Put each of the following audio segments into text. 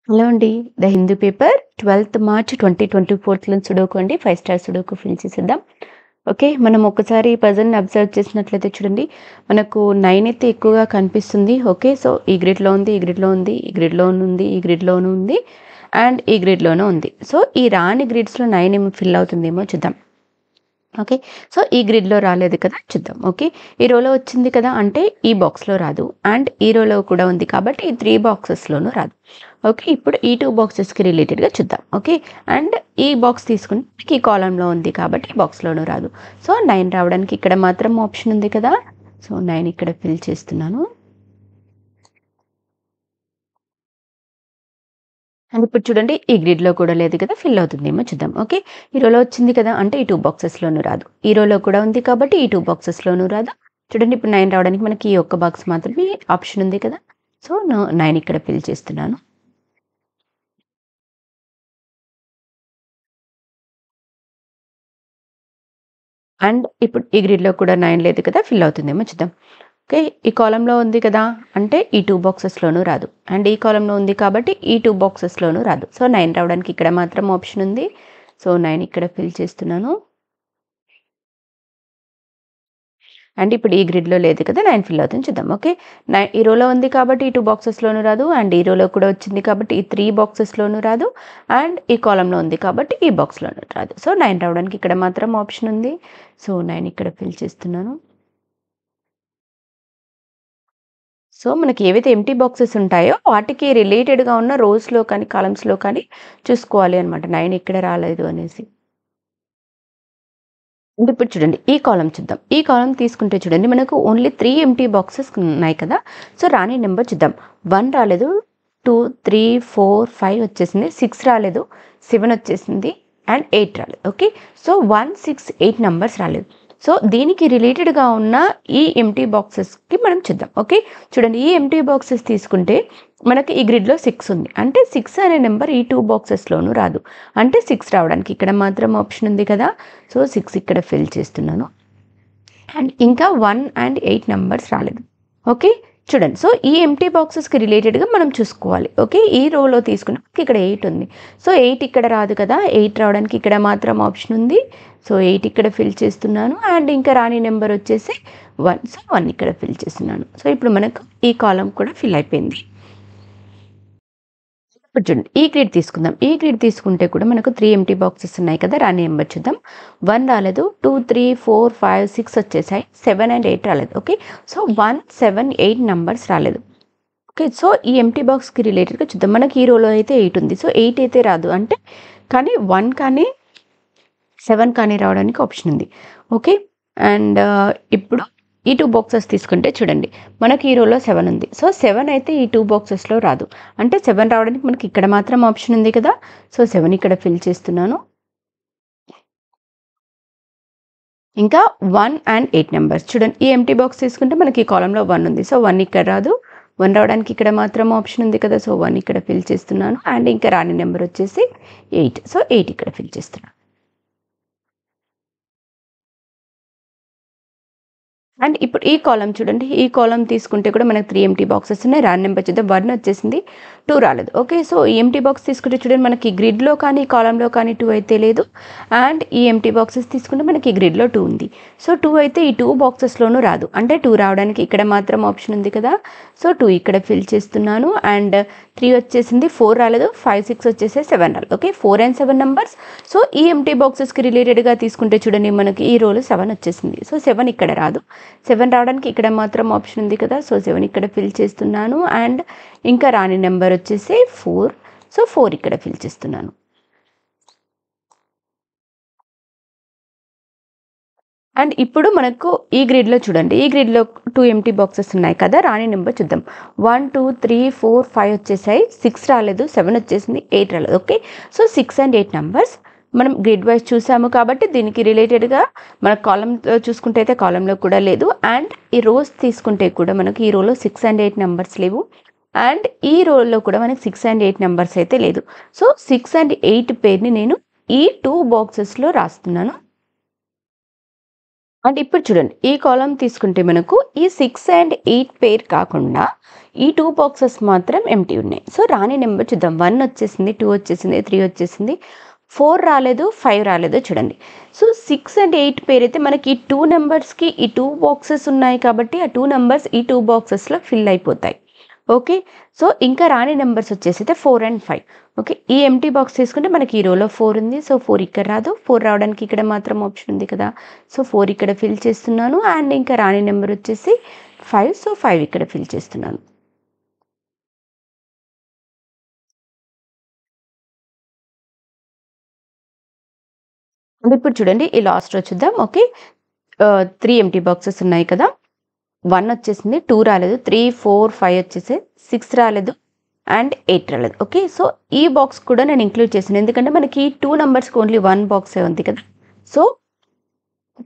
Hello అండి. The Hindu paper 12th March 2024 sudoku అండి. 5 star sudoku fill చేసేద్దాం. ఓకే. మనం ఒకసారి పజిల్‌ని అబ్జర్వ్ చేసినట్లయితే చూడండి. మనకు 9 అయితే ఎక్కువగా కనిపిస్తుంది. ఓకే. సో, ఈ గ్రిడ్‌లో ఉంది, ఈ గ్రిడ్‌లో ఉంది, ఈ గ్రిడ్‌లోను ఉంది, ఈ గ్రిడ్‌లోను ఉంది అండ్ ఈ గ్రిడ్‌లోనూ ఉంది. సో, ఈ రాని గ్రిడ్స్‌లో 9 ఏమో ఫిల్ అవుతుందేమో చూద్దాం. ఓకే. సో, ఈ గ్రిడ్‌లో రాలేదు కదా! చూద్దాం. ఓకే. ఈ రోలో వచ్చింది కదా! అంటే ఈ బాక్స్‌లో రాదు అండ్ ఈ రోలో కూడా ఉంది కాబట్టి ఈ 3 బాక్సెస్‌లోనూ రాదు. ఓకే. ఇప్పుడు ఈ 2 బాక్సెస్‌కి రిలేటెడ్‌గా చూద్దాం. ఓకే. అండ్ ఈ బాక్స్ తీసుకుంటే ఈ కాలమ్‌లో ఉంది కాబట్టి ఈ బాక్స్‌లోనూ రాదు. సో, 9 రావడానికి ఇక్కడ మాత్రం ఆప్షన్ ఉంది కదా! సో, 9 ఇక్కడ ఫిల్ చేస్తున్నాను. అండ్ ఇప్పుడు చూడండి ఈ గ్రిడ్‌లో కూడా లేదు కదా! ఫిల్ అవుతుందేమో చూద్దాం. ఓకే. ఈ రోలో వచ్చింది కదా! అంటే ఈ 2 బాక్సెస్‌లోనూ రాదు. ఈ రోలో కూడా ఉంది కాబట్టి ఈ 2 బాక్సెస్‌లోనూ రాదు. చూడండి ఇప్పుడు 9 రావడానికి మనకి ఈ ఒక్క బాక్స్ మాత్రమే ఆప్షన్ ఉంది కదా! సో, 9 ఇక్కడ ఫిల్ చేస్తున్నాను. అండ్ ఇప్పుడు ఈ గ్రిడ్‌లో కూడా 9 లేదు కదా! ఫిల్ అవుతుందేమో చూద్దాం. ఓకే. ఈ కాలమ్‌లో ఉంది కదా! అంటే ఈ 2 బాక్సెస్‌లోనూ రాదు. అండ్ ఈ కాలమ్‌లో ఉంది కాబట్టి ఈ 2 బాక్సెస్‌లోనూ రాదు. సో, 9 రావడానికి ఇక్కడ మాత్రం ఆప్షన్ ఉంది. సో, 9 ఇక్కడ ఫిల్ చేస్తున్నాను. అండ్ ఇప్పుడు ఈ గ్రిడ్‌లో లేదు కదా! 9 ఫిల్ అవుతుంది చూద్దాం. ఓకే. ఈ రోలో ఉంది కాబట్టి ఈ 2 బాక్సెస్‌లోనూ రాదు. అండ్ ఈ రోలో కూడా వచ్చింది కాబట్టి ఈ 3 బాక్సెస్‌లోనూ రాదు. అండ్ ఈ కాలమ్‌లో ఉంది కాబట్టి ఈ బాక్స్‌లోనూ రాదు. సో, 9 రావడానికి ఇక్కడ మాత్రం ఆప్షన్ ఉంది. సో, 9 ఇక్కడ ఫిల్ చేస్తున్నాను. సో, మనకి ఏవైతే ఎంప్టీ బాక్సెస్ ఉంటాయో వాటికి రిలేటెడ్‌గా ఉన్న రోస్‌లో కానీ, కాలమ్స్‌లో కానీ చూసుకోవాలి అనమాట. 9 ఇక్కడ రాలేదు అనేసి. అంటే ఇప్పుడు చూడండి ఈ కాలమ్ చూద్దాం. ఈ కాలమ్ తీసుకుంటే చూడండి మనకు ఓన్లీ 3 ఎంప్టీ బాక్సెస్ ఉన్నాయి కదా! సో, రాని నెంబర్ చూద్దాం. 1 రాలేదు, 2, 3, 4, 5 వచ్చేసింది. 6 రాలేదు, 7 వచ్చేసింది అండ్ 8 రాలేదు. ఓకే. సో, 1, 6, 8 నంబర్స్ రాలేదు. సో, దీనికి రిలేటెడ్‌గా ఉన్న ఈ ఎంప్టీ బాక్సెస్‌కి మనం చూద్దాం. ఓకే. చూడండి ఈ ఎంప్టీ బాక్సెస్ తీసుకుంటే మనకి ఈ గ్రిడ్‌లో 6 ఉంది. అంటే 6 అనే నెంబర్ ఈ 2 బాక్సెస్‌లోనూ రాదు. అంటే 6 రావడానికి ఇక్కడ మాత్రం ఆప్షన్ ఉంది కదా! సో, 6 ఇక్కడ ఫిల్ చేస్తున్నాను. అండ్ ఇంకా 1 అండ్ 8 నంబర్స్ రాలేదు. ఓకే. చూడండి. సో, ఈ ఎంప్టీ బాక్సెస్‌కి రిలేటెడ్‌గా మనం చూసుకోవాలి. ఓకే. ఈ రోలో తీసుకుంటే ఇక్కడ 8 ఉంది. సో, 8 ఇక్కడ రాదు కదా! 8 రావడానికి ఇక్కడ మాత్రం ఆప్షన్ ఉంది. సో, 8 ఇక్కడ ఫిల్ చేస్తున్నాను. అండ్ ఇంకా రాని నెంబర్ వచ్చేసి 1. సో, 1 ఇక్కడ ఫిల్ చేస్తున్నాను. సో, ఇప్పుడు మనకు ఈ కాలమ్ కూడా ఫిల్ అయిపోయింది. ఇప్పుడు చూడండి ఈ గ్రిడ్ తీసుకుందాం. ఈ గ్రిడ్ తీసుకుంటే కూడా మనకు 3 ఎంప్టీ బాక్సెస్ ఉన్నాయి కదా! రాని నెంబర్ చూద్దాం. 1 రాలేదు. 2, 3, 4, 5, 6 వచ్చేసాయి. 7 అండ్ 8 రాలేదు. ఓకే. సో, 1, 7, 8 నంబర్స్ రాలేదు. ఓకే. సో, ఈ ఎంప్టీ బాక్స్‌కి రిలేటెడ్‌గా చూద్దాం. మనకి ఈ రోలో అయితే 8 ఉంది. సో, 8 అయితే రాదు. అంటే కానీ 1 కానీ 7 కానీ రావడానికి ఆప్షన్ ఉంది. ఓకే. అండ్ ఇప్పుడు ఈ 2 బాక్సెస్ తీసుకుంటే చూడండి. మనకి ఈ రోలో 7 ఉంది. సో, 7 అయితే ఈ 2 బాక్సెస్‌లో రాదు. అంటే 7 రావడానికి మనకి ఇక్కడ మాత్రం ఆప్షన్ ఉంది కదా! సో, 7 ఇక్కడ ఫిల్ చేస్తున్నాను. ఇంకా 1 అండ్ 8 నంబర్స్ చూడండి. ఈ ఎంప్టీ బాక్స్ తీసుకుంటే మనకి ఈ కాలమ్‌లో 1 ఉంది. సో, 1 ఇక్కడ రాదు. 1 రావడానికి ఇక్కడ మాత్రం ఆప్షన్ ఉంది కదా! సో, 1 ఇక్కడ ఫిల్ చేస్తున్నాను. అండ్ ఇంకా రాని నెంబర్ వచ్చేసి 8. సో, 8 ఇక్కడ ఫిల్ చేస్తున్నాను. అండ్ ఇప్పుడు ఈ కాలమ్ చూడండి. ఈ కాలమ్ తీసుకుంటే కూడా మనకు 3 ఎంప్టీ బాక్సెస్ ఉన్నాయి. రాని నెంబర్ చూద్దాం. 1 వచ్చేసింది. 2 రాలేదు. ఓకే. సో, ఈ ఎంప్టీ బాక్స్ తీసుకుంటే చూడండి మనకి గ్రిడ్‌లో కానీ, కాలమ్‌లో కానీ 2 అయితే లేదు. అండ్ ఈ ఎంప్టీ బాక్సెస్ తీసుకుంటే మనకి గ్రిడ్‌లో 2 ఉంది. సో, 2 అయితే ఈ 2 బాక్సెస్‌లోనూ రాదు. అంటే 2 రావడానికి ఇక్కడ మాత్రం ఆప్షన్ ఉంది కదా! సో, 2 ఇక్కడ ఫిల్ చేస్తున్నాను. అండ్ 3 వచ్చేసింది. 4 రాలేదు. 5, 6 వచ్చేసాయి. 7 రాలేదు. ఓకే. 4 and 7 numbers. సో, ఈ ఎంప్టీ బాక్సెస్‌కి రిలేటెడ్‌గా తీసుకుంటే చూడండి మనకి ఈ రోలో 7 వచ్చేసింది. సో, 7 ఇక్కడ రాదు. 7 రావడానికి ఇక్కడ మాత్రం ఆప్షన్ ఉంది కదా! సో, 7 ఇక్కడ ఫిల్ చేస్తున్నాను. అండ్ ఇంకా రాని నెంబర్ వచ్చేసి 4. సో, 4 ఇక్కడ ఫిల్ చేస్తున్నాను. అండ్ ఇప్పుడు మనకు ఈ గ్రిడ్‌లో చూడండి. ఈ గ్రిడ్‌లో 2 ఎంప్టీ బాక్సెస్ ఉన్నాయి కదా! రాని నెంబర్ చూద్దాం. 1, 2, 3, 4, 5 వచ్చేసాయి. 6 రాలేదు. 7 వచ్చేసింది. 8 రాలేదు. ఓకే. సో, 6 అండ్ 8 నంబర్స్ మనం గ్రిడ్ వైస్ చూసాము కాబట్టి దీనికి రిలేటెడ్‌గా మన కాలమ్‌లో చూసుకుంటే అయితే కాలమ్‌లో కూడా లేదు. అండ్ ఈ రోస్ తీసుకుంటే కూడా మనకి ఈ రోలో 6 అండ్ 8 నంబర్స్ లేవు. అండ్ ఈ రోలో కూడా మనకి 6 అండ్ 8 నంబర్స్ అయితే లేదు. సో, 6 అండ్ 8 పేర్‌ని నేను ఈ 2 బాక్సెస్‌లో రాస్తున్నాను. అండ్ ఇప్పుడు చూడండి. ఈ కాలమ్ తీసుకుంటే మనకు ఈ 6 అండ్ 8 పేర్ కాకుండా ఈ 2 బాక్సెస్ మాత్రం ఎంటీ ఉన్నాయి. సో రాని నెంబర్ చూద్దాం. 1 వచ్చేసింది, 2 వచ్చేసింది, 3 వచ్చేసింది, 4 రాలేదు, 5 రాలేదు. చూడండి. సో 6 అండ్ 8 పేర్ అయితే మనకి ఈ 2 నెంబర్స్కి ఈ 2 బాక్సెస్ ఉన్నాయి కాబట్టి ఆ 2 నెంబర్స్ ఈ 2 బాక్సెస్లో ఫిల్ అయిపోతాయి. ఓకే. సో ఇంకా రాని నెంబర్స్ వచ్చేసి అయితే 4 అండ్ 5. ఓకే. ఈ ఎంటీ బాక్స్ తీసుకుంటే మనకి ఈ రోలో 4 ఉంది. సో 4 ఇక్కడ రాదు. 4 రావడానికి ఇక్కడ మాత్రం ఆప్షన్ ఉంది కదా. సో 4 ఇక్కడ ఫిల్ చేస్తున్నాను. అండ్ ఇంకా రాని నెంబర్ వచ్చేసి 5. సో 5 ఇక్కడ ఫిల్ చేస్తున్నాను. ఇప్పుడు చూడండి ఈ లాస్ట్ రో చూద్దాం. ఓకే. 3 ఎంటీ బాక్సెస్ ఉన్నాయి కదా. 1 వచ్చేసింది, 2 రాలేదు, 3, 4, 5 వచ్చేసి, 6 రాలేదు అండ్ 8 రాలేదు. ఓకే. సో ఈ బాక్స్ కూడా నేను ఇంక్లూడ్ చేశాను ఎందుకంటే మనకి 2 నెంబర్స్కి ఓన్లీ 1 బాక్సే ఉంది కదా. సో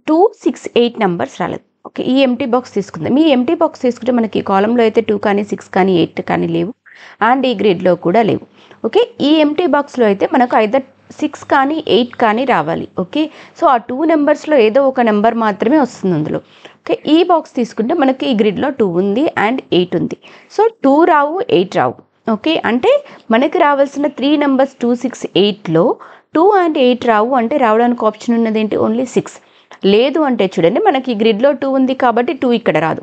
2, 6, 8 నెంబర్స్ రాలేదు. ఓకే. ఈ ఎంటీ బాక్స్ తీసుకుందాం. ఈ ఎంటీ బాక్స్ తీసుకుంటే మనకి కాలంలో అయితే 2 కానీ 6 కానీ 8 కానీ లేవు అండ్ ఈ గ్రిడ్లో కూడా లేవు. ఓకే. ఈ ఎంటీ బాక్స్లో అయితే మనకు ఐదర్ 6 కానీ 8 కానీ రావాలి. ఓకే. సో ఆ 2 నెంబర్స్లో ఏదో ఒక నెంబర్ మాత్రమే వస్తుంది అందులో. ఓకే. ఈ బాక్స్ తీసుకుంటే మనకి ఈ గ్రిడ్లో 2 ఉంది అండ్ 8 ఉంది. సో 2 రావు, 8 రావు. ఓకే. అంటే మనకి రావాల్సిన 3 నెంబర్స్ 2, 6, 8లో 2 అండ్ 8 రావు. అంటే రావడానికి ఆప్షన్ ఉన్నది ఏంటి? ఓన్లీ 6. లేదు అంటే చూడండి మనకి ఈ గ్రిడ్లో 2 ఉంది కాబట్టి 2 ఇక్కడ రాదు.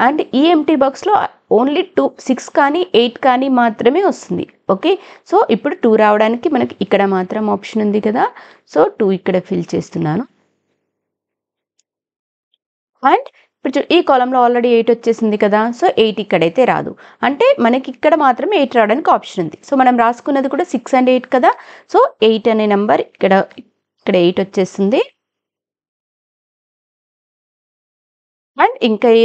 అండ్ ఈ ఎంటీ బాక్స్లో ఓన్లీ 2, 6 కానీ 8 కానీ మాత్రమే వస్తుంది. ఓకే. సో ఇప్పుడు 2 రావడానికి మనకి ఇక్కడ మాత్రం ఆప్షన్ ఉంది కదా. సో 2 ఇక్కడ ఫిల్ చేస్తున్నాను. అండ్ ఇప్పుడు ఈ కాలంలో ఆల్రెడీ 8 వచ్చేసింది కదా. సో 8 ఇక్కడైతే రాదు. అంటే మనకి ఇక్కడ మాత్రమే 8 రావడానికి ఆప్షన్ ఉంది. సో మనం రాసుకున్నది కూడా 6 అండ్ 8 కదా. సో 8 అనే నెంబర్ ఇక్కడ 8 వచ్చేస్తుంది. అండ్ ఇంకా ఈ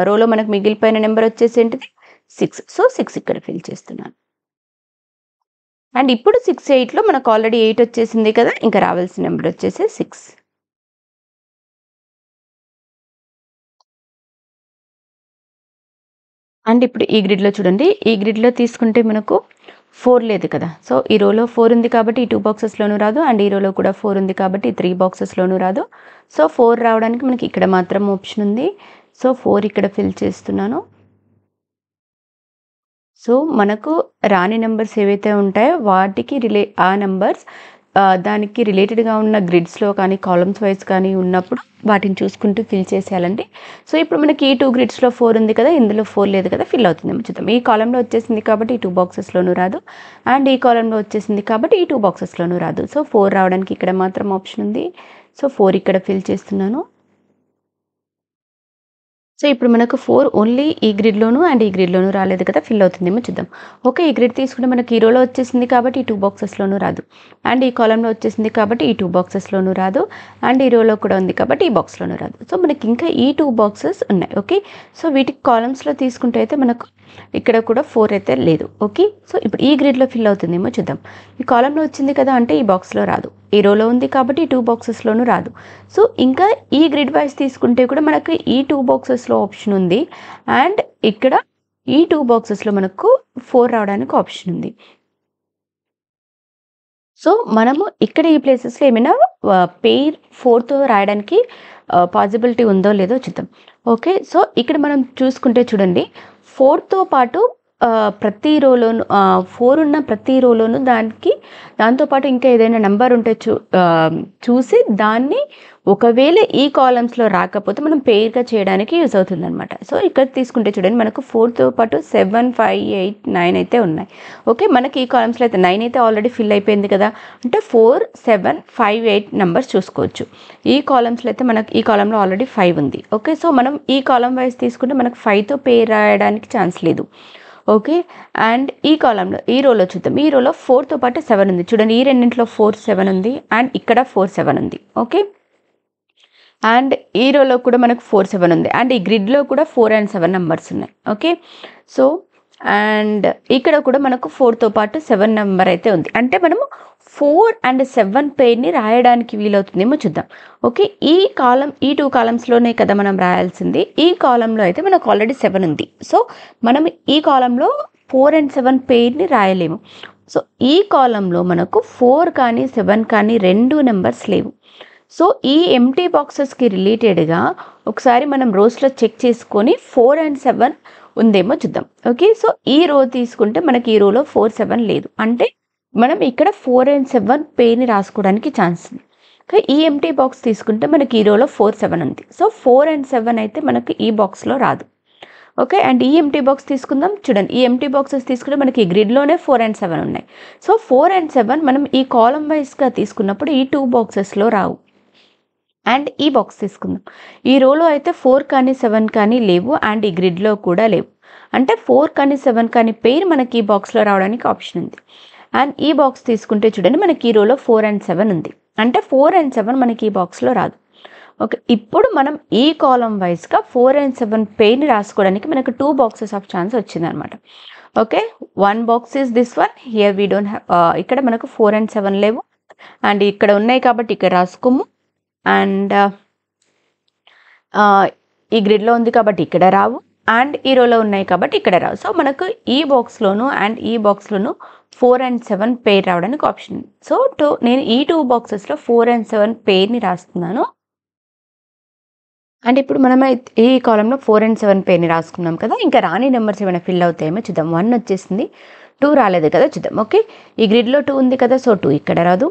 రోలో మనకు మిగిలిపోయిన నెంబర్ వచ్చేసి ఏంటిది? 6. సో 6 ఇక్కడ ఫిల్ చేస్తున్నాను. అండ్ ఇప్పుడు 6, 8లో మనకు ఆల్రెడీ 8 వచ్చేసింది కదా. ఇంకా రావాల్సిన నెంబర్ వచ్చేసి 6. అండ్ ఇప్పుడు ఈ గ్రిడ్లో చూడండి. ఈ గ్రిడ్లో తీసుకుంటే మనకు 4 లేదు కదా. సో ఈ రోలో 4 ఉంది కాబట్టి ఈ 2 బాక్సెస్లోనూ రాదు. అండ్ ఈ రోలో కూడా 4 ఉంది కాబట్టి ఈ 3 బాక్సెస్లోనూ రాదు. సో 4 రావడానికి మనకి ఇక్కడ మాత్రం ఆప్షన్ ఉంది. సో 4 ఇక్కడ ఫిల్ చేస్తున్నాను. సో మనకు రాని నెంబర్స్ ఏవైతే ఉంటాయో వాటికి ఆ నెంబర్స్ దానికి రిలేటెడ్గా ఉన్న గ్రిడ్స్లో కానీ కాలమ్స్ వైజ్ కానీ ఉన్నప్పుడు వాటిని చూసుకుంటూ ఫిల్ చేసేయాలండి. సో ఇప్పుడు మనకి ఈ 2 గ్రిడ్స్లో 4 ఉంది కదా. ఇందులో 4 లేదు కదా. ఫిల్ అవుతుందేమో చూద్దాం. ఈ కాలంలో వచ్చేసింది కాబట్టి ఈ 2 బాక్సెస్లోనూ రాదు. అండ్ ఈ కాలంలో వచ్చేసింది కాబట్టి ఈ 2 బాక్సెస్లోనూ రాదు. సో 4 రావడానికి ఇక్కడ మాత్రం ఆప్షన్ ఉంది. సో 4 ఇక్కడ ఫిల్ చేస్తున్నాను. సో ఇప్పుడు మనకు 4 ఓన్లీ ఈ గ్రిడ్లోను అండ్ ఈ గ్రిడ్లోనూ రాలేదు కదా. ఫిల్ అవుతుందేమో చూద్దాం. ఓకే. ఈ గ్రిడ్ తీసుకుంటే మనకి ఈ రోలో వచ్చేసింది కాబట్టి ఈ 2 బాక్సెస్లోనూ రాదు. అండ్ ఈ కాలంలో వచ్చేసింది కాబట్టి ఈ 2 బాక్సెస్లోనూ రాదు. అండ్ ఈ రోలో కూడా ఉంది కాబట్టి ఈ బాక్స్లోనూ రాదు. సో మనకి ఇంకా ఈ 2 బాక్సెస్ ఉన్నాయి. ఓకే. సో వీటికి కాలమ్స్లో తీసుకుంటే అయితే మనకు ఇక్కడ కూడా 4 అయితే లేదు. ఓకే. సో ఇప్పుడు ఈ గ్రిడ్లో ఫిల్ అవుతుందేమో చూద్దాం. ఈ కాలంలో వచ్చింది కదా అంటే ఈ బాక్స్లో రాదు. ఈ రోలో ఉంది కాబట్టి ఈ 2 బాక్సెస్లోనూ రాదు. సో ఇంకా ఈ గ్రిడ్ వైజ్ తీసుకుంటే కూడా మనకు ఈ 2 బాక్సెస్లో ఆప్షన్ ఉంది. అండ్ ఇక్కడ ఈ 2 బాక్సెస్లో మనకు 4 రావడానికి ఆప్షన్ ఉంది. సో మనము ఇక్కడ ఈ ప్లేసెస్లో ఏమైనా పెయిర్ 4తో రాయడానికి పాసిబిలిటీ ఉందో లేదో చూద్దాం. ఓకే. సో ఇక్కడ మనం చూసుకుంటే చూడండి 4తో పాటు ప్రతి రోలోను 4 ఉన్న ప్రతి రోలోను దాంతోపాటు ఇంకా ఏదైనా నెంబర్ ఉంటే చూసి దాన్ని ఒకవేళ ఈ కాలమ్స్లో రాకపోతే మనం పెయిర్గా చేయడానికి యూజ్ అవుతుంది అనమాట. సో ఇక్కడ తీసుకుంటే చూడండి మనకు 4తో పాటు 7, 5, 8, 9 అయితే ఉన్నాయి. ఓకే. మనకి ఈ కాలమ్స్లో అయితే 9 అయితే ఆల్రెడీ ఫిల్ అయిపోయింది కదా. అంటే 4, 7, 5, 8 నెంబర్స్ చూసుకోవచ్చు. ఈ కాలమ్స్లో అయితే మనకు ఈ కాలంలో ఆల్రెడీ 5 ఉంది. ఓకే. సో మనం ఈ కాలం వైజ్ తీసుకుంటే మనకు 5తో పెయిర్ రాయడానికి ఛాన్స్ లేదు. ఓకే. అండ్ ఈ కాలంలో ఈ రోలో చూద్దాం. ఈ రోలో 4తో పాటు 7 ఉంది. చూడండి ఈ రెండింటిలో 4, 7 ఉంది. అండ్ ఇక్కడ 4, 7 ఉంది. ఓకే. అండ్ ఈ రోలో కూడా మనకు 4, 7 ఉంది. అండ్ ఈ గ్రిడ్లో కూడా 4 and 7 నెంబర్స్ ఉన్నాయి. ఓకే. సో అండ్ ఇక్కడ కూడా మనకు 4తో పాటు 7 నెంబర్ అయితే ఉంది. అంటే మనము 4 and 7 పెయిర్ని రాయడానికి వీలవుతుందేమో చూద్దాం. ఓకే. ఈ 2 కాలమ్స్లోనే కదా మనం రాయాల్సింది. ఈ కాలంలో అయితే మనకు ఆల్రెడీ 7 ఉంది. సో మనం ఈ కాలంలో 4 and 7 పెయిర్ని రాయలేము. సో ఈ కాలంలో మనకు 4 కానీ 7 కానీ 2 నెంబర్స్ లేవు. సో ఈ ఎంటీ బాక్సెస్కి రిలేటెడ్గా ఒకసారి మనం రోస్లో చెక్ చేసుకొని 4 and 7 ఉందేమో చూద్దాం. ఓకే. సో ఈ రో తీసుకుంటే మనకి ఈ రోలో 4, 7 లేదు. అంటే మనం ఇక్కడ 4 అండ్ 7 పేర్ని రాసుకోవడానికి ఛాన్స్ ఉంది. ఈ ఎంప్టీ బాక్స్ తీసుకుంటే మనకి ఈ రోలో 4, 7 ఉంది. సో 4 అండ్ 7 అయితే మనకి ఈ బాక్స్లో రాదు. ఓకే. అండ్ ఈ ఎంప్టీ బాక్స్ తీసుకుందాం. చూడండి, ఈ ఎంప్టీ బాక్సెస్ తీసుకుంటే మనకి గ్రిడ్లోనే 4 అండ్ 7 ఉన్నాయి. సో 4 అండ్ 7 మనం ఈ కాలం వైజ్గా తీసుకున్నప్పుడు ఈ 2 బాక్సెస్లో రావు. అండ్ ఈ బాక్స్ తీసుకుందాం. ఈ రోలో అయితే 4 కానీ 7 కానీ లేవు, అండ్ ఈ గ్రిడ్లో కూడా లేవు. అంటే 4 కానీ 7 కానీ పేరు మనకి ఈ బాక్స్లో రావడానికి ఆప్షన్ ఉంది. అండ్ ఈ బాక్స్ తీసుకుంటే చూడండి, మనకి ఈ రోలో 4 అండ్ 7 ఉంది. అంటే 4 అండ్ 7 మనకి ఈ బాక్స్లో రాదు. ఓకే. ఇప్పుడు మనం ఈ కాలం వైజ్గా 4 అండ్ 7 పేర్ని రాసుకోవడానికి మనకు 2 బాక్సెస్ ఆఫ్ ఛాన్స్ వచ్చిందనమాట. Okay. 1 box is this one. Here we don't have, ఇక్కడ మనకు 4 అండ్ 7 లేవు, అండ్ ఇక్కడ ఉన్నాయి కాబట్టి ఇక్కడ రాసుకోము. అండ్ ఈ గ్రిడ్లో ఉంది కాబట్టి ఇక్కడ రావు, అండ్ ఈ రోలో ఉన్నాయి కాబట్టి ఇక్కడ రావు. సో మనకు ఈ బాక్స్లోను అండ్ ఈ బాక్స్లోను 4 అండ్ 7 పేర్ రావడానికి ఆప్షన్ ఉంది. సో నేను ఈ 2 బాక్సెస్లో 4 అండ్ 7 పేర్ని రాస్తున్నాను. అండ్ ఇప్పుడు మనం ఈ కాలంలో 4 అండ్ 7 పేర్ని రాసుకున్నాం కదా. ఇంకా రాని నెంబర్స్ ఏమైనా ఫిల్ అవుతాయేమో చూద్దాం. 1 వచ్చేసింది, 2 రాలేదు కదా, చూద్దాం. ఓకే. ఈ గ్రిడ్లో 2 ఉంది కదా, సో 2 ఇక్కడ రాదు.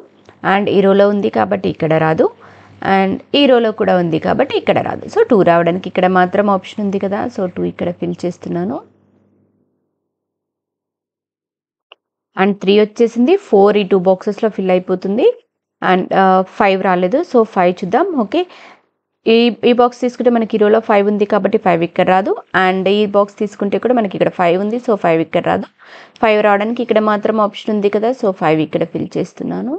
అండ్ ఈ రోలో ఉంది కాబట్టి ఇక్కడ రాదు, అండ్ ఈ రోలో కూడా ఉంది కాబట్టి ఇక్కడ రాదు. సో 2 రావడానికి ఇక్కడ మాత్రం ఆప్షన్ ఉంది కదా, సో 2 ఇక్కడ ఫిల్ చేస్తున్నాను. అండ్ 3 వచ్చేసింది, 4 ఈ 2 బాక్సెస్లో ఫిల్ అయిపోతుంది. అండ్ 5 రాలేదు, సో 5 చూద్దాం. ఓకే. ఈ బాక్స్ తీసుకుంటే మనకి ఈ రోలో 5 ఉంది కాబట్టి 5 ఇక్కడ రాదు. అండ్ ఈ బాక్స్ తీసుకుంటే కూడా మనకి ఇక్కడ 5 ఉంది, సో 5 ఇక్కడ రాదు. 5 రావడానికి ఇక్కడ మాత్రం ఆప్షన్ ఉంది కదా, సో 5 ఇక్కడ ఫిల్ చేస్తున్నాను.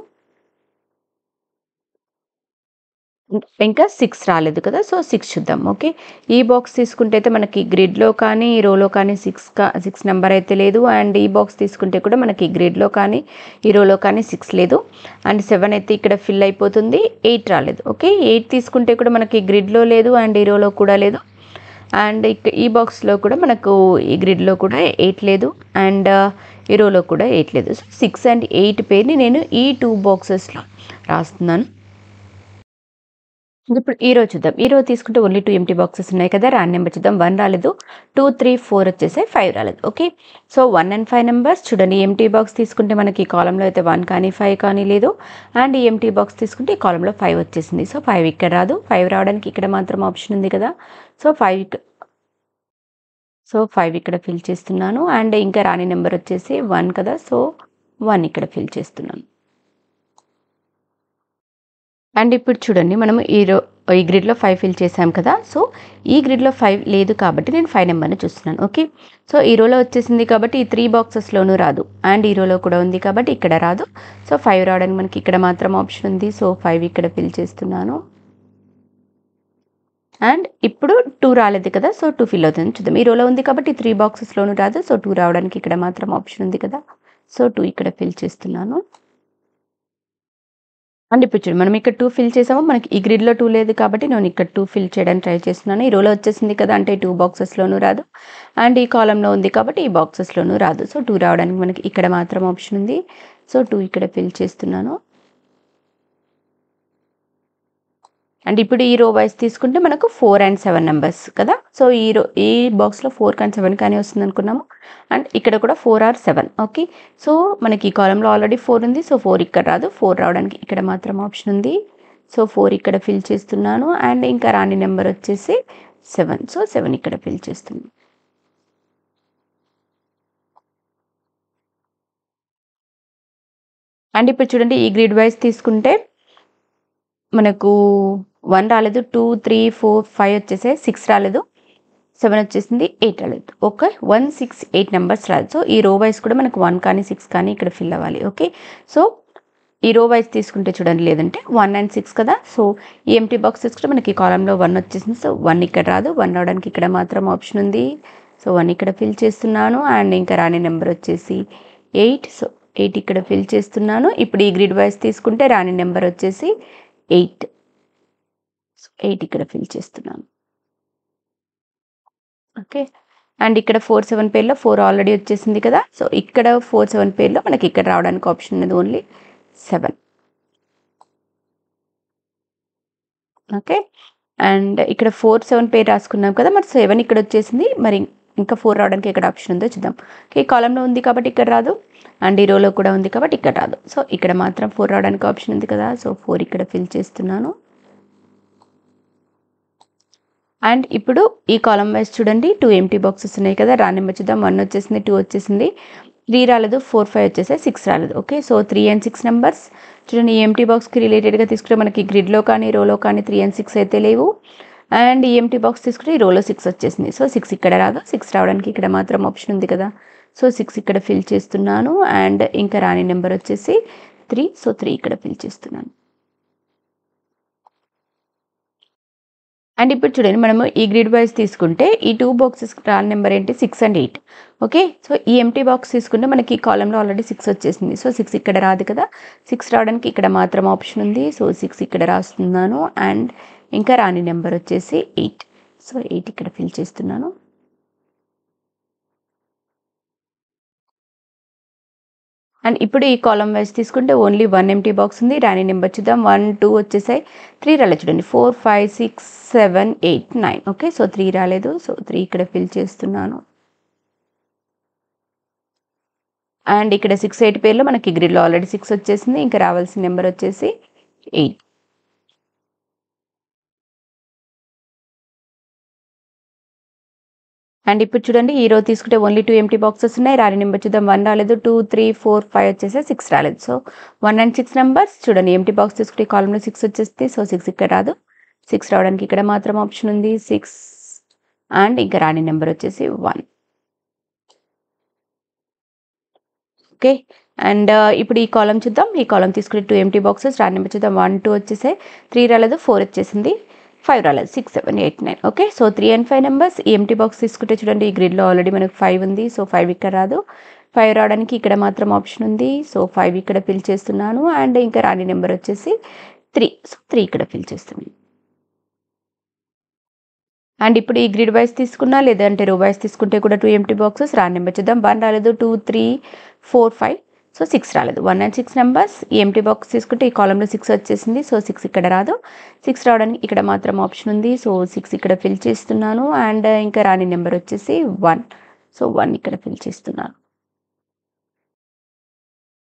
ఇంకా 6 రాలేదు కదా, సో 6 చూద్దాం. ఓకే. ఈ బాక్స్ తీసుకుంటే అయితే మనకి గ్రిడ్లో కానీ ఈ రోలో కానీ 6 నెంబర్ అయితే లేదు. అండ్ ఈ బాక్స్ తీసుకుంటే కూడా మనకి గ్రిడ్లో కానీ ఈ రోలో కానీ 6 లేదు. అండ్ 7 అయితే ఇక్కడ ఫిల్ అయిపోతుంది. 8 రాలేదు. ఓకే. 8 తీసుకుంటే కూడా మనకి గ్రిడ్లో లేదు, అండ్ ఈ రోలో కూడా లేదు. అండ్ ఈ బాక్స్లో కూడా మనకు ఈ గ్రిడ్లో కూడా 8 లేదు, అండ్ ఈ రోలో కూడా 8 లేదు. సో 6 అండ్ 8 పేర్ని నేను ఈ 2 బాక్సెస్లో రాస్తున్నాను. ఇప్పుడు ఈ రో చూద్దాం. ఈ రో తీసుకుంటే ఓన్లీ 2 ఎంప్టీ బాక్సెస్ ఉన్నాయి కదా. రాని నెంబర్ చూద్దాం. 1 రాలేదు, 2, 3, 4 వచ్చేసాయి, 5 రాలేదు. ఓకే. సో 1 అండ్ 5 నెంబర్స్ చూడండి. ఎంప్టీ బాక్స్ తీసుకుంటే మనకి ఈ కాలంలో అయితే 1 కానీ 5 కానీ లేదు, అండ్ ఈ ఎంప్టీ బాక్స్ తీసుకుంటే ఈ కాలంలో 5 వచ్చేసింది. సో 5 ఇక్కడ రాదు. 5 రావడానికి ఇక్కడ మాత్రం ఆప్షన్ ఉంది కదా, సో 5 ఇక్కడ ఫిల్ చేస్తున్నాను. అండ్ ఇంకా రాని నెంబర్ వచ్చేసి 1 కదా, సో 1 ఇక్కడ ఫిల్ చేస్తున్నాను. అండ్ ఇప్పుడు చూడండి, మనం ఈ గ్రిడ్లో 5 ఫిల్ చేసాం కదా. సో ఈ గ్రిడ్లో 5 లేదు కాబట్టి నేను 5 నెంబర్ని చూస్తున్నాను. ఓకే. సో ఈ రోలో వచ్చేసింది కాబట్టి ఈ 3 బాక్సెస్లోనూ రాదు, అండ్ ఈ రోలో కూడా ఉంది కాబట్టి ఇక్కడ రాదు. సో 5 రావడానికి మనకి ఇక్కడ మాత్రం ఆప్షన్ ఉంది, సో 5 ఇక్కడ ఫిల్ చేస్తున్నాను. అండ్ ఇప్పుడు 2 రాలేదు కదా, సో 2 ఫిల్ అవుతుంది చూద్దాం. ఈ రోలో ఉంది కాబట్టి 3 బాక్సెస్లోనూ రాదు, సో 2 రావడానికి ఇక్కడ మాత్రం ఆప్షన్ ఉంది కదా, సో 2 ఇక్కడ ఫిల్ చేస్తున్నాను. అండ్ ఇప్పుడు చూడు, మనం ఇక్కడ 2 ఫిల్ చేసాము. మనకి ఈ గ్రిడ్లో 2 లేదు కాబట్టి నేను ఇక్కడ 2 ఫిల్ చేయడానికి ట్రై చేస్తున్నాను. ఈ రోలో వచ్చేసింది కదా, అంటే 2 బాక్సెస్లోనూ రాదు, అండ్ ఈ కాలంలో ఉంది కాబట్టి ఈ బాక్సెస్లోనూ రాదు. సో 2 రావడానికి మనకి ఇక్కడ మాత్రం ఆప్షన్ ఉంది, సో 2 ఇక్కడ ఫిల్ చేస్తున్నాను. అండ్ ఇప్పుడు ఈ రో వైస్ తీసుకుంటే మనకు 4 అండ్ 7 నెంబర్స్ కదా. సో ఈ బాక్స్లో 4 కానీ 7 కానీ వస్తుంది అనుకున్నాము, అండ్ ఇక్కడ కూడా 4 ఆర్ 7. ఓకే. సో మనకి ఈ కాలంలో ఆల్రెడీ 4 ఉంది, సో 4 ఇక్కడ రాదు. 4 రావడానికి ఇక్కడ మాత్రం ఆప్షన్ ఉంది, సో 4 ఇక్కడ ఫిల్ చేస్తున్నాను. అండ్ ఇంకా రాని నెంబర్ వచ్చేసి 7, సో 7 ఇక్కడ ఫిల్ చేస్తున్నాను. అండ్ ఇప్పుడు చూడండి, ఈ గ్రిడ్ వైస్ తీసుకుంటే మనకు 1 రాలేదు, 2, 3, 4, 5 వచ్చేసాయి, 6 రాలేదు, 7 వచ్చేసింది, 8 రాలేదు. ఓకే. 1, 6, 8 నెంబర్స్ రాదు. సో ఈ రో వైస్ కూడా మనకు 1 కానీ 6 కానీ ఇక్కడ ఫిల్ అవ్వాలి. ఓకే. సో ఈ రో వైస్ తీసుకుంటే చూడండి, లేదంటే 1 and 6 కదా. సో ఈ ఎంటీ బాక్స్ తీసుకుంటే మనకి ఈ కాలంలో 1 వచ్చేసింది, సో 1 ఇక్కడ రాదు. 1 రావడానికి ఇక్కడ మాత్రం ఆప్షన్ ఉంది, సో 1 ఇక్కడ ఫిల్ చేస్తున్నాను. అండ్ ఇంకా రాని నెంబర్ వచ్చేసి 8, సో 8 ఇక్కడ ఫిల్ చేస్తున్నాను. ఇప్పుడు ఈ గ్రిడ్ వైస్ తీసుకుంటే రాని నెంబర్ వచ్చేసి 8, సో 8 ఇక్కడ ఫిల్ చేస్తున్నాను. ఓకే. అండ్ ఇక్కడ 4, 7 పేర్లో 4 ఆల్రెడీ వచ్చేసింది కదా. సో ఇక్కడ 4, 7 పేర్లో మనకి ఇక్కడ రావడానికి ఆప్షన్ ఉన్నది ఓన్లీ 7. ఓకే. అండ్ ఇక్కడ 4, 7 పేరు రాసుకున్నాం కదా, మరి 7 ఇక్కడ వచ్చేసింది. మరి ఇంకా 4 రావడానికి ఎక్కడ ఆప్షన్ ఉందో చూద్దాం. ఈ కాలంలో ఉంది కాబట్టి ఇక్కడ రాదు, అండ్ ఈ రోలో కూడా ఉంది కాబట్టి ఇక్కడ రాదు. సో ఇక్కడ మాత్రం 4 రావడానికి ఆప్షన్ ఉంది కదా, సో 4 ఇక్కడ ఫిల్ చేస్తున్నాను. అండ్ ఇప్పుడు ఈ కాలం వైజ్ చూడండి 2 ఎంటీ బాక్సెస్ ఉన్నాయి కదా, రాని నెంబర్ చూద్దాం. 1 వచ్చేసింది, 2 వచ్చేసింది, 3 రాలేదు, 4 5 వచ్చేసాయి, 6 రాలేదు. ఓకే, సో 3 and 6 నెంబర్స్ చూడండి. ఈ ఎంటీ బాక్స్కి రిలేటెడ్గా తీసుకుంటే మనకి గ్రిడ్లో కానీ రోలో కానీ 3 and 6 అయితే లేవు. అండ్ ఈ ఎంటీ బాక్స్ తీసుకుంటే ఈ రోలో 6 వచ్చేసింది. సో 6 ఇక్కడ రాదు, 6 రావడానికి ఇక్కడ మాత్రం ఆప్షన్ ఉంది కదా, సో 6 ఇక్కడ ఫిల్ చేస్తున్నాను. అండ్ ఇంకా రాని నెంబర్ వచ్చేసి 3, సో 3 ఇక్కడ ఫిల్ చేస్తున్నాను. అండ్ ఇప్పుడు చూడండి మనము ఈ గ్రిడ్ వైజ్ తీసుకుంటే ఈ 2 బాక్సెస్ రాని నెంబర్ ఏంటి, 6 and 8. ఓకే, సో ఈ ఎంటీ బాక్స్ తీసుకుంటే మనకి ఈ కాలంలో ఆల్రెడీ 6 వచ్చేసింది. సో 6 ఇక్కడ రాదు కదా, 6 రావడానికి ఇక్కడ మాత్రం ఆప్షన్ ఉంది. సో 6 ఇక్కడ రాస్తున్నాను. అండ్ ఇంకా రాని నెంబర్ వచ్చేసి 8, సో 8 ఇక్కడ ఫిల్ చేస్తున్నాను. అండ్ ఇప్పుడు ఈ కాలం వైజ్ తీసుకుంటే ఓన్లీ 1 ఎంటీ బాక్స్ ఉంది. రాని నెంబర్ చూద్దాం. 1 2 వచ్చేసాయి, 3 రాలేదు చూడండి. 4 5 6 7 8 9. ఓకే, సో 3 రాలేదు, సో 3 ఇక్కడ ఫిల్ చేస్తున్నాను. అండ్ ఇక్కడ 6 8 పేర్లో మనకి గ్రిడ్లో ఆల్రెడీ 6 వచ్చేసింది. ఇంకా రావాల్సిన నెంబర్ వచ్చేసి 8. అండ్ ఇప్పుడు చూడండి ఈ రో తీసుకుంటే ఓన్లీ 2 ఎంటీ బాక్సెస్ ఉన్నాయి. రాని నెంబర్ చూద్దాం. 1 రాలేదు, 2 3 4 5 వచ్చేసి 6 రాలేదు. సో 1 and 6 నెంబర్స్ చూడండి. ఎంటీ బాక్స్ తీసుకుంటే కాలంలో 6 వచ్చేస్తే, సో 6 ఇక్కడ రాదు, 6 రావడానికి ఇక్కడ మాత్రం ఆప్షన్ ఉంది 6. అండ్ ఇంకా రాని నెంబర్ వచ్చేసి 1. ఓకే, అండ్ ఇప్పుడు ఈ కాలం చూద్దాం. ఈ కాలం తీసుకుంటే 2 ఎంటీ బాక్సెస్, రాని నెంబర్ చూద్దాం. 1 2 వచ్చేసాయి, 3 రాలేదు, 4 వచ్చేసింది, 5 రాలేదు, 6 7 8 9. Okay, so 3 and 5 numbers. ఈ ఎంటీ బాక్స్ తీసుకుంటే చూడండి ఈ గ్రిడ్లో ఆల్రెడీ మనకు 5 ఉంది. సో 5 ఇక్కడ రాదు, 5 రావడానికి ఇక్కడ మాత్రం ఆప్షన్ ఉంది. సో 5 ఇక్కడ ఫిల్ చేస్తున్నాను. అండ్ ఇంకా రాని నెంబర్ వచ్చేసి 3, సో 3 ఇక్కడ ఫిల్ చేస్తున్నాను. అండ్ ఇప్పుడు ఈ గ్రిడ్ వైజ్ తీసుకున్నా లేదంటే రో వైజ్ తీసుకుంటే కూడా 2 ఎంటీ బాక్సెస్. రాని నెంబర్ చూద్దాం. 1 రాలేదు, 2 3 4 5, సో 6 రాలేదు. 1 and 6 నెంబర్స్. ఈ ఎంటీ బాక్స్ తీసుకుంటే ఈ కాలంలో 6 వచ్చేసింది. సో 6 ఇక్కడ రాదు, 6 రావడానికి ఇక్కడ మాత్రం ఆప్షన్ ఉంది. సో 6 ఇక్కడ ఫిల్ చేస్తున్నాను. అండ్ ఇంకా రాని నెంబర్ వచ్చేసి 1, సో 1 ఇక్కడ ఫిల్ చేస్తున్నాను.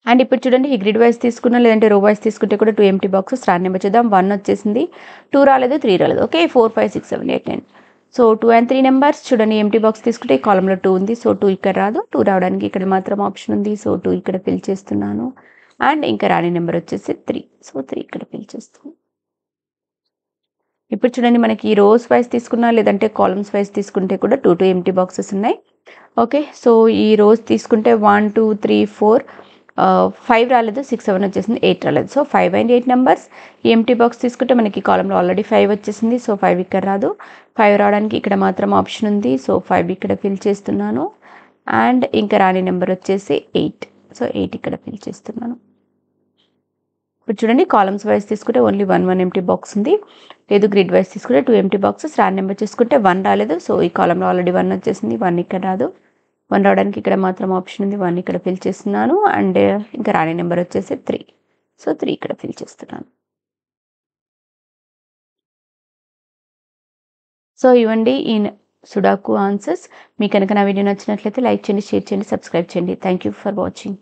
అండ్ ఇప్పుడు చూడండి ఈ గ్రిడ్ వైజ్ తీసుకున్నా లేదంటే రో వైజ్ తీసుకుంటే కూడా 2 ఎంటీ బాక్సెస్. రాని నెంబర్ చూద్దాం. 1 వచ్చేసింది, 2 రాలేదు, 3 రాలేదు. ఓకే, 4 5 6 7 8 9. సో 2 and 3 నెంబర్స్ చూడండి. ఎంటీ బాక్స్ తీసుకుంటే ఈ కాలంలో 2 ఉంది. సో 2 ఇక్కడ రాదు, 2 రావడానికి ఇక్కడ మాత్రం ఆప్షన్ ఉంది. సో 2 ఇక్కడ ఫిల్ చేస్తున్నాను. అండ్ ఇంకా రాని నెంబర్ వచ్చేసి 3, సో 3 ఇక్కడ ఫిల్ చేస్తున్నాను. ఇప్పుడు చూడండి మనకి ఈ రోస్ వైజ్ తీసుకున్నా లేదంటే కాలమ్స్ వైజ్ తీసుకుంటే కూడా 2 2 ఎంటీ బాక్సెస్ ఉన్నాయి. ఓకే, సో ఈ రోస్ తీసుకుంటే 1 2 3 4 5 రాలేదు, 6 7 వచ్చేసింది, 8 రాలేదు. So 5 and 8 numbers. ఈ ఎంటీ బాక్స్ తీసుకుంటే మనకి కాలంలో ఆల్రెడీ 5 వచ్చేసింది. సో 5 ఇక్కడ రాదు, 5 రావడానికి ఇక్కడ మాత్రం ఆప్షన్ ఉంది. సో 5 ఇక్కడ ఫిల్ చేస్తున్నాను. అండ్ ఇంకా రాని నెంబర్ వచ్చేసి 8, సో 8 ఇక్కడ ఫిల్ చేస్తున్నాను. ఇప్పుడు చూడండి కాలమ్స్ వైజ్ తీసుకుంటే ఓన్లీ 1 1 ఎంటీ బాక్స్ ఉంది. లేదు గ్రిడ్ వైజ్ తీసుకుంటే 2 ఎంటీ బాక్సెస్. రాని నెంబర్ చూసుకుంటే 1 రాలేదు, సో ఈ కాలంలో ఆల్రెడీ 1 వచ్చేసింది, 1 ఇక్కడ రాదు, 1 రావడానికి ఇక్కడ మాత్రం ఆప్షన్ ఉంది, 1 ఇక్కడ ఫిల్ చేస్తున్నాను. అండ్ ఇంకా రాని నెంబర్ వచ్చేసి 3, సో 3 ఇక్కడ ఫిల్ చేస్తున్నాను. సో ఇవ్వండి ఈ సుడాకు ఆన్సర్స్. మీకు కనుక నా వీడియో నచ్చినట్లయితే లైక్ చేయండి, షేర్ చేయండి, సబ్స్క్రైబ్ చేయండి. Thank you for watching.